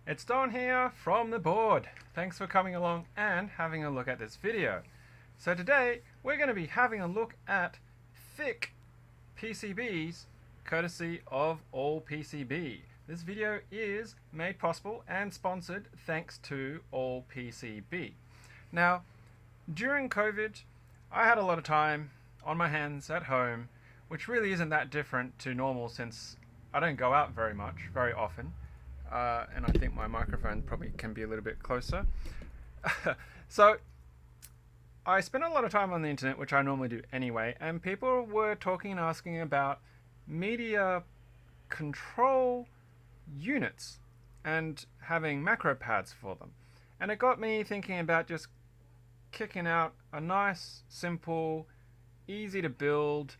It's Don here from the board. Thanks for coming along and having a look at this video. So today we're going to be having a look at Thicc PCBs courtesy of AllPCB. This video is made possible and sponsored thanks to AllPCB. Now, during COVID, I had a lot of time on my hands at home, which really isn't that different to normal since I don't go out very often. And I think my microphone probably can be a little bit closer. So I spent a lot of time on the internet, which I normally do anyway, and people were talking and asking about media control units and having macro pads for them. And it got me thinking about just kicking out a nice, simple, easy to build,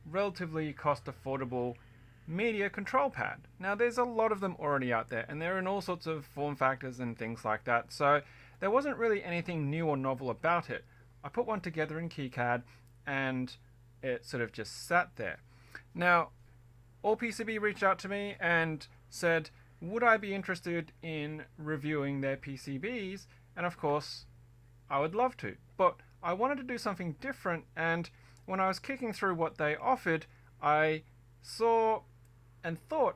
relatively cost affordable media control pad. Now there's a lot of them already out there, and they're in all sorts of form factors and things like that, so there wasn't really anything new or novel about it. I put one together in Keycard and it sort of just sat there. Now AllPCB reached out to me and said would I be interested in reviewing their PCBs, and of course I would love to, but I wanted to do something different, and when I was kicking through what they offered, I saw and thought,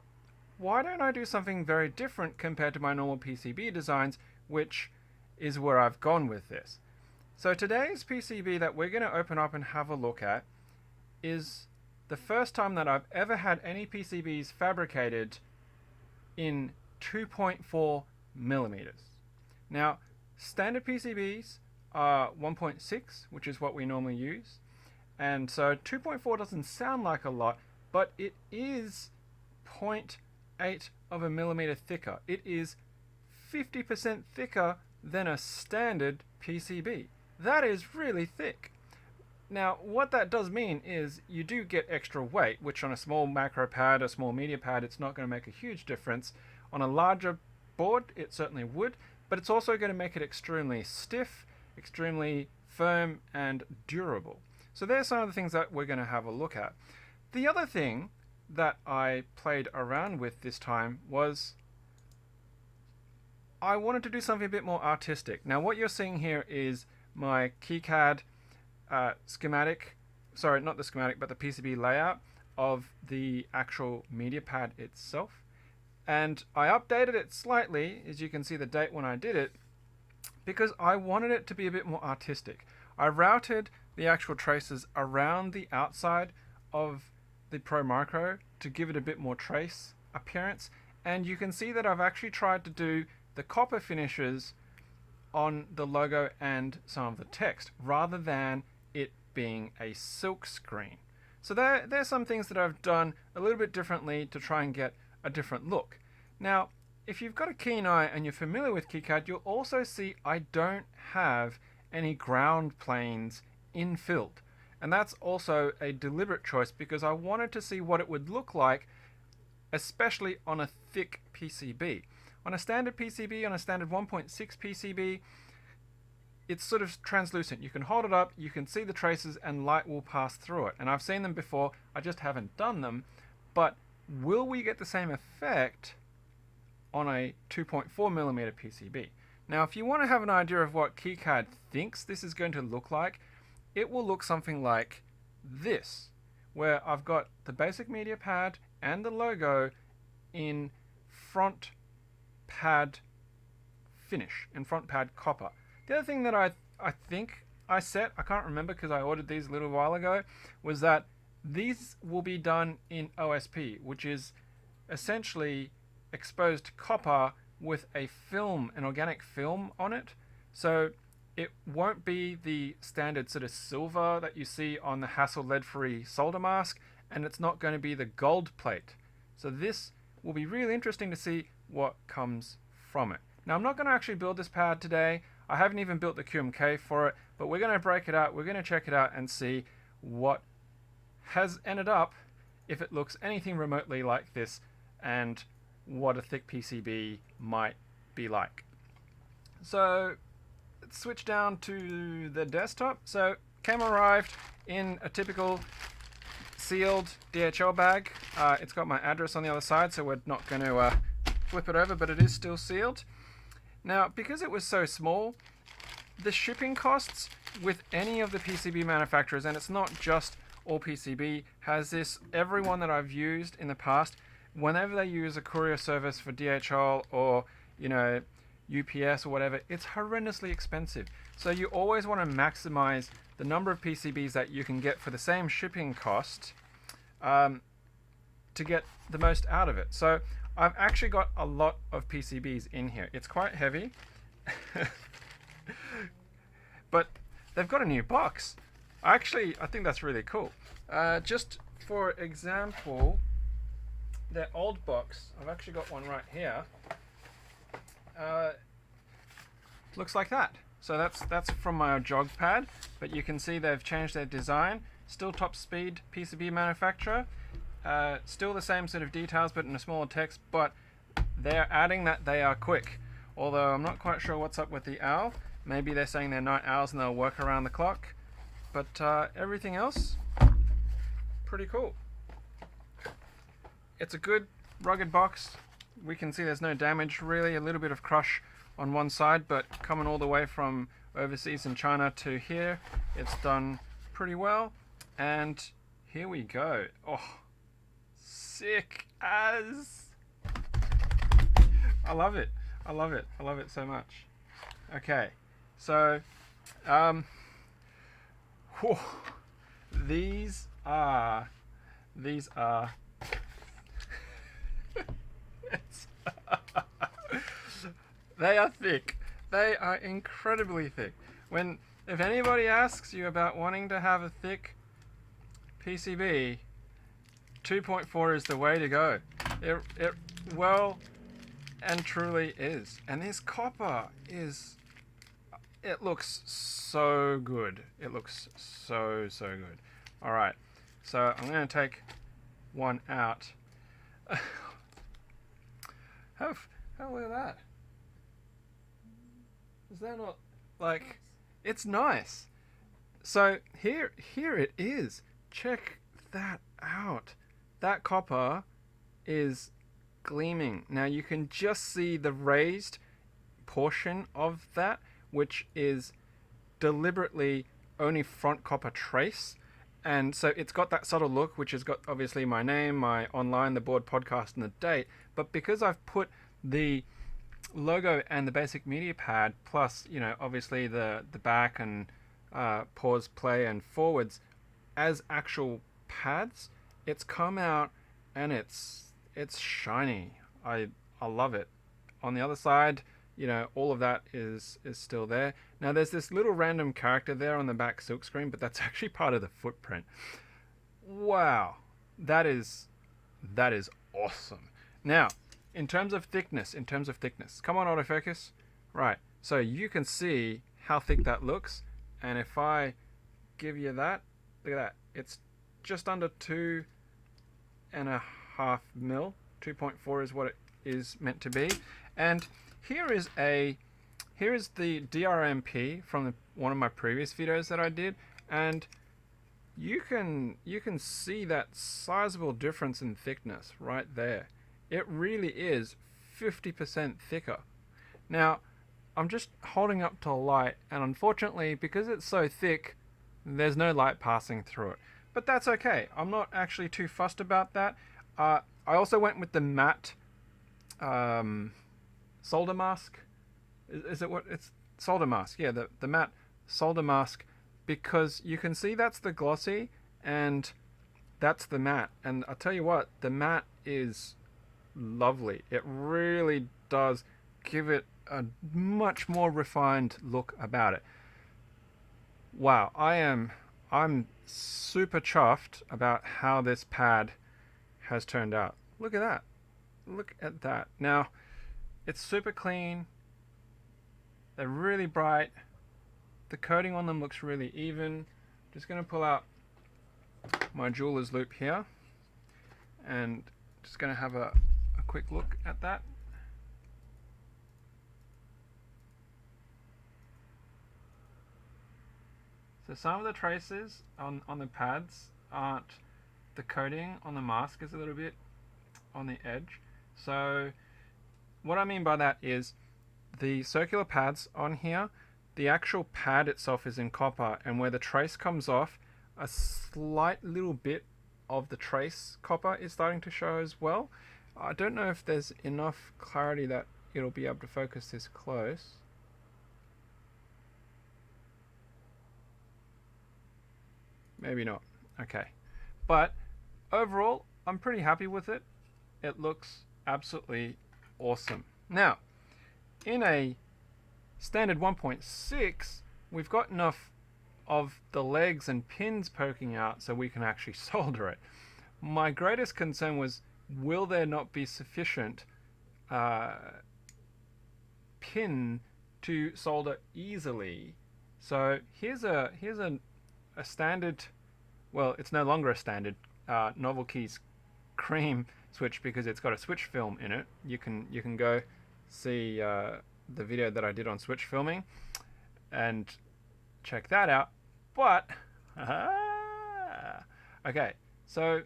why don't I do something very different compared to my normal PCB designs, which is where I've gone with this. So today's PCB that we're going to open up and have a look at is the first time that I've ever had any PCBs fabricated in 2.4 millimeters. Now, standard PCBs are 1.6, which is what we normally use, and so 2.4 doesn't sound like a lot, but it is 0.8 of a millimeter thicker. It is 50% thicker than a standard PCB. That is really thick. Now, what that does mean is you do get extra weight, which on a small macro pad, a small media pad, it's not going to make a huge difference. On a larger board, it certainly would, but it's also going to make it extremely stiff, extremely firm, and durable. So there's some of the things that we're going to have a look at. The other thing that I played around with this time was I wanted to do something a bit more artistic. Now what you're seeing here is my Keycard schematic, sorry, not the schematic, but the PCB layout of the actual media pad itself. And I updated it slightly, as you can see the date when I did it, because I wanted it to be a bit more artistic. I routed the actual traces around the outside of the Pro Micro to give it a bit more trace appearance, and you can see that I've actually tried to do the copper finishes on the logo and some of the text rather than it being a silk screen. So there's some things that I've done a little bit differently to try and get a different look. Now if you've got a keen eye and you're familiar with Keycard, you'll also see I don't have any ground planes infilled. And that's also a deliberate choice because I wanted to see what it would look like, especially on a thick PCB. On a standard PCB, on a standard 1.6 PCB, it's sort of translucent. You can hold it up, you can see the traces, and light will pass through it. And I've seen them before, I just haven't done them. But will we get the same effect on a 2.4 millimeter PCB? Now, if you want to have an idea of what Keycard thinks this is going to look like, it will look something like this, where I've got the basic media pad and the logo in front pad finish, in front pad copper. The other thing that I think I set, I can't remember because I ordered these a little while ago, was that these will be done in OSP, which is essentially exposed copper with a film, an organic film on it. So it won't be the standard sort of silver that you see on the Hassel lead-free solder mask, and it's not going to be the gold plate. So this will be really interesting to see what comes from it. Now I'm not going to actually build this pad today. I haven't even built the QMK for it, but we're going to break it out, we're going to check it out and see what has ended up, if it looks anything remotely like this, and what a thick PCB might be like. So let's switch down to the desktop. So came arrived in a typical sealed DHL bag. It's got my address on the other side, so we're not going to flip it over, but it is still sealed. Now, because it was so small, the shipping costs with any of the PCB manufacturers, and it's not just AllPCB, has this, everyone that I've used in the past, whenever they use a courier service for DHL or, you know, UPS or whatever, it's horrendously expensive. So you always want to maximize the number of PCBs that you can get for the same shipping cost to get the most out of it. So I've actually got a lot of PCBs in here. It's quite heavy, but they've got a new box. I think that's really cool. Just for example, their old box, I've actually got one right here. Looks like that. So that's from my jog pad, but you can see they've changed their design. Still top speed PCB manufacturer. Still the same sort of details, but in a smaller text, but they're adding that they are quick. Although I'm not quite sure what's up with the owl. Maybe they're saying they're night owls and they'll work around the clock. But everything else, pretty cool. It's a good rugged box. We can see there's no damage really, a little bit of crush on one side, but coming all the way from overseas in China to here, it's done pretty well. And here we go. Oh, sick as. I love it. I love it. I love it so much. Okay, so whew, these are they are thick. They are incredibly thick. If anybody asks you about wanting to have a thick PCB, 2.4 is the way to go. It well and truly is. And this copper is, it looks so good. It looks so good. All right, so I'm going to take one out. How look at that. Is that not, like, it's nice. So here it is. Check that out. That copper is gleaming. Now you can just see the raised portion of that, which is deliberately only front copper trace. And so it's got that subtle look, which has got obviously my name, my online, the board, podcast, and the date. But because I've put the logo and the basic media pad, plus, you know, obviously the back and pause, play, and forwards as actual pads, it's come out and it's shiny. I love it. On the other side, you know, all of that is still there. Now there's this little random character there on the back silk screen, but that's actually part of the footprint. Wow, that is awesome. Now, in terms of thickness, come on, autofocus. Right, so you can see how thick that looks, and if I give you that, look at that. It's just under 2.5 mil. 2.4 is what it is meant to be. And here is the DRMP from one of my previous videos that I did, and you can see that sizable difference in thickness right there. It really is 50% thicker. Now, I'm just holding up to a light, and unfortunately, because it's so thick, there's no light passing through it. But that's okay. I'm not actually too fussed about that. I also went with the matte solder mask. Is it what? It's solder mask. Yeah, the matte solder mask, because you can see that's the glossy and that's the matte. And I'll tell you what, the matte is lovely. It really does give it a much more refined look about it. Wow, I'm super chuffed about how this pad has turned out. Look at that. Look at that. Now, it's super clean. They're really bright. The coating on them looks really even. Just going to pull out my jeweler's loop here and just going to have a quick look at that. So some of the traces on the pads aren't, the coating on the mask is a little bit on the edge. So what I mean by that is the circular pads on here, the actual pad itself is in copper, and where the trace comes off, a slight little bit of the trace copper is starting to show as well. I don't know if there's enough clarity that it'll be able to focus this close. Maybe not. Okay. But overall, I'm pretty happy with it. It looks absolutely awesome. Now, in a standard 1.6, we've got enough of the legs and pins poking out so we can actually solder it. My greatest concern was, will there not be sufficient pin to solder easily? So here's a standard, well, it's no longer a standard Novelkeys cream switch because it's got a switch film in it. You can go see the video that I did on switch filming and check that out. But okay, so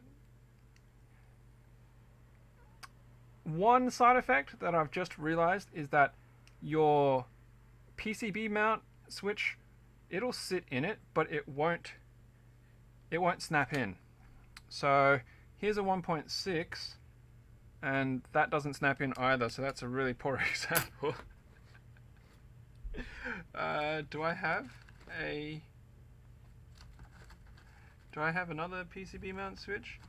one side effect that I've just realized is that your PCB mount switch, it'll sit in it, but it won't snap in. So here's a 1.6, and that doesn't snap in either, so that's a really poor example. Do I have another PCB mount switch?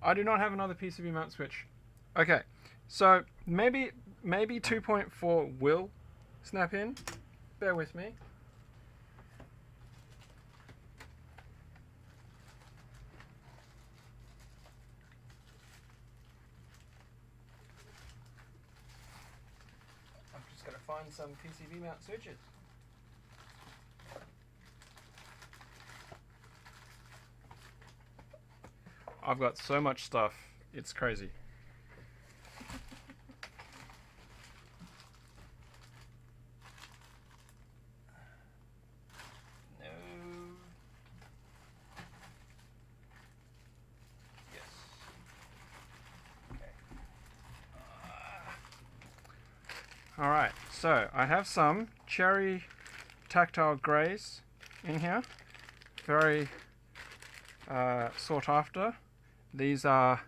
I do not have another PCB mount switch. Okay, so maybe 2.4 will snap in. Bear with me. I'm just going to find some PCB mount switches. I've got so much stuff, it's crazy. No. Yes. Okay. All right, so I have some cherry tactile grays in here. Very sought after. These are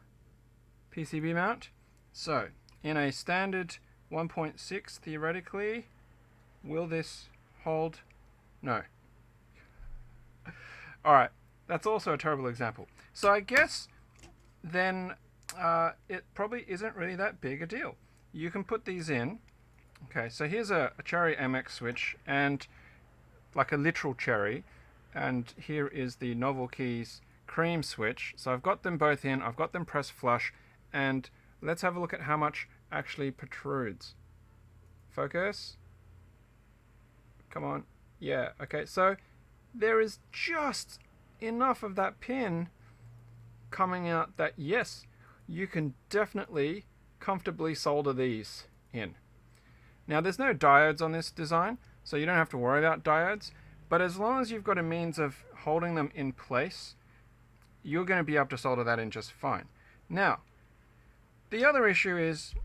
PCB mount. So in a standard 1.6, theoretically, will this hold? No. Alright, that's also a terrible example. So I guess then it probably isn't really that big a deal. You can put these in. Okay, so here's a cherry MX switch, and like a literal cherry, and here is the Novelkeys cream switch. So I've got them both in, I've got them pressed flush, and let's have a look at how much actually protrudes. Focus. Come on. Yeah, okay, so there is just enough of that pin coming out that yes, you can definitely comfortably solder these in. Now there's no diodes on this design, so you don't have to worry about diodes, but as long as you've got a means of holding them in place, you're going to be able to solder that in just fine. Now, the other issue is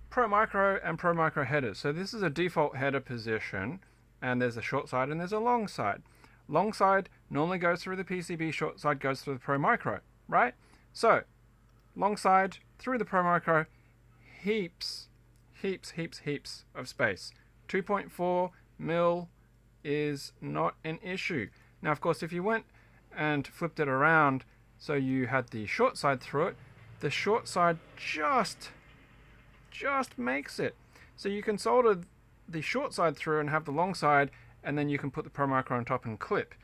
Pro Micro and Pro Micro headers. So this is a default header position, and there's a short side and there's a long side. Long side normally goes through the PCB, short side goes through the Pro Micro, right? So, long side through the Pro Micro, heaps of space. 2.4mm is not an issue. Now, of course, if you went and flipped it around so you had the short side through it, the short side just makes it. So you can solder the short side through and have the long side, and then you can put the Pro Micro on top and clip.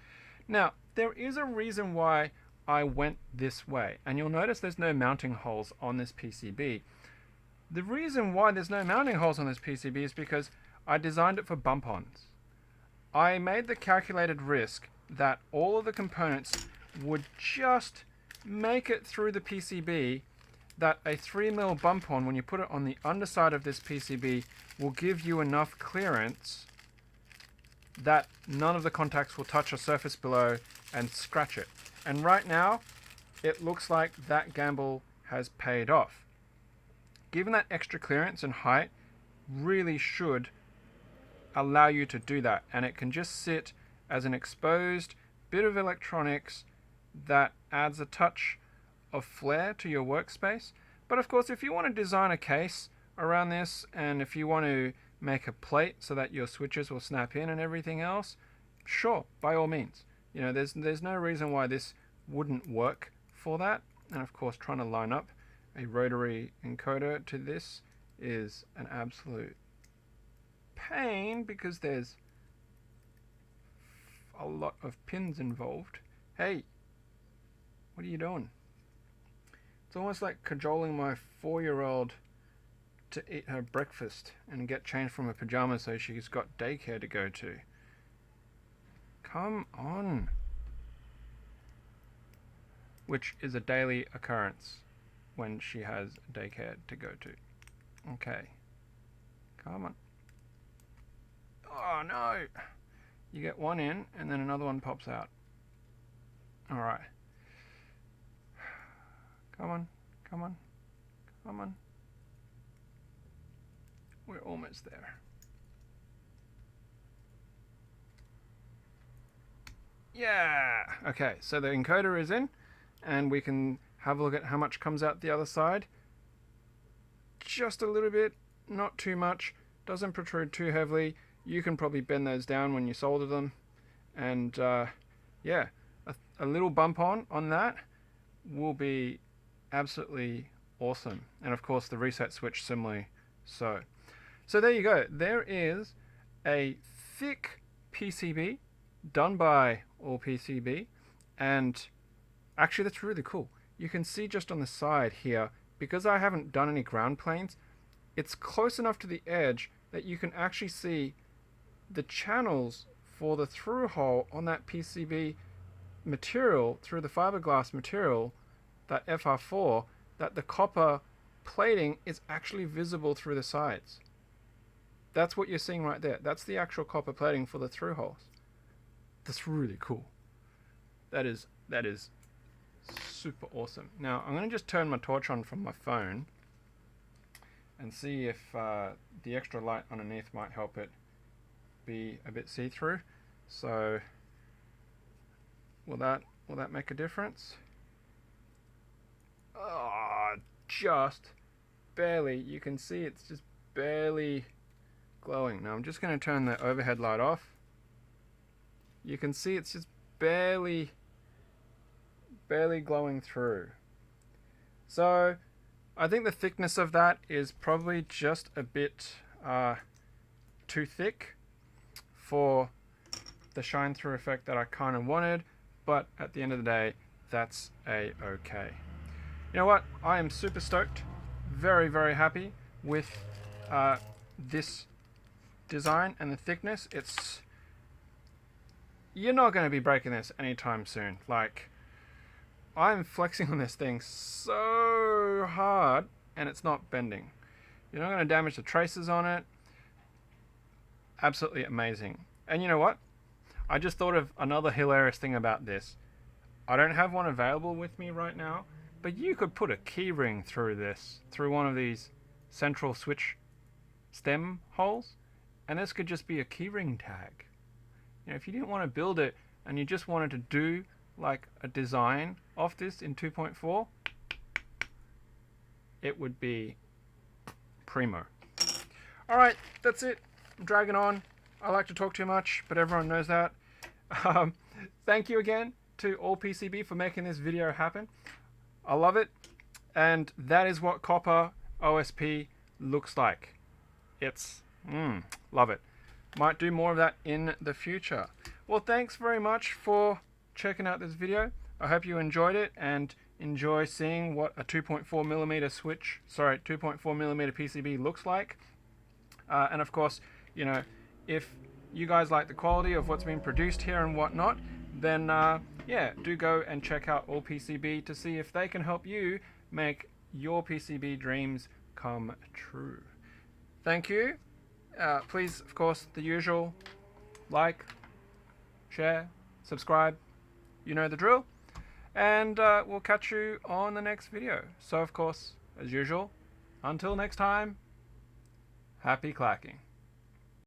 Now, there is a reason why I went this way, and you'll notice there's no mounting holes on this PCB. The reason why there's no mounting holes on this PCB is because I designed it for bump-ons. I made the calculated risk that all of the components would just make it through the PCB, that a 3mm bump-on, when you put it on the underside of this PCB, will give you enough clearance that none of the contacts will touch a surface below and scratch it. And right now, it looks like that gamble has paid off. Given that extra clearance and height really should allow you to do that, and it can just sit as an exposed bit of electronics that adds a touch of flair to your workspace. But of course, if you want to design a case around this, and if you want to make a plate so that your switches will snap in and everything else, sure, by all means. You know, there's no reason why this wouldn't work for that. And of course, trying to line up a rotary encoder to this is an absolute pain because there's a lot of pins involved. Hey, what are you doing? It's almost like cajoling my 4-year-old to eat her breakfast and get changed from her pajamas so she's got daycare to go to. Come on. Which is a daily occurrence when she has daycare to go to. Okay. Come on. Oh no! You get one in and then another one pops out. Alright. Come on, come on, come on. We're almost there. Yeah! Okay, so the encoder is in, and we can have a look at how much comes out the other side. Just a little bit, not too much, doesn't protrude too heavily. You can probably bend those down when you solder them. And yeah, a little bump on that will be absolutely awesome. And of course the reset switch similarly so. So there you go. There is a Thicc PCB done by AllPCB, and actually that's really cool. You can see just on the side here, because I haven't done any ground planes, it's close enough to the edge that you can actually see the channels for the through hole on that PCB material, through the fiberglass material, that FR4, that the copper plating is actually visible through the sides. That's what you're seeing right there. That's the actual copper plating for the through holes. That's really cool. That is super awesome. Now I'm going to just turn my torch on from my phone and see if the extra light underneath might help it be a bit see-through. So will that make a difference? Oh, just barely. You can see it's just barely glowing. Now I'm just going to turn the overhead light off. You can see it's just barely glowing through. So I think the thickness of that is probably just a bit too thick for the shine through effect that I kind of wanted, but at the end of the day, that's okay. You know what? I am super stoked, very, very happy with this design and the thickness. You're not going to be breaking this anytime soon. Like, I'm flexing on this thing so hard and it's not bending. You're not going to damage the traces on it. Absolutely amazing. And you know what? I just thought of another hilarious thing about this. I don't have one available with me right now, but you could put a key ring through this, through one of these central switch stem holes, and this could just be a keyring tag. You know, if you didn't want to build it and you just wanted to do like a design of this in 2.4, it would be primo. Alright, that's it. I'm dragging on. I like to talk too much, but everyone knows that. Thank you again to AllPCB for making this video happen. I love it, and that is what copper OSP looks like. It's love it. Might do more of that in the future. Well, thanks very much for checking out this video. I hope you enjoyed it and enjoy seeing what a 2.4mm switch, 2.4mm PCB looks like. And of course, you know, if you guys like the quality of what's been produced here and whatnot, then yeah, do go and check out AllPCB to see if they can help you make your PCB dreams come true. Thank you. Please, of course, the usual, like, share, subscribe, you know the drill, and we'll catch you on the next video. So, of course, as usual, until next time, Happy clacking.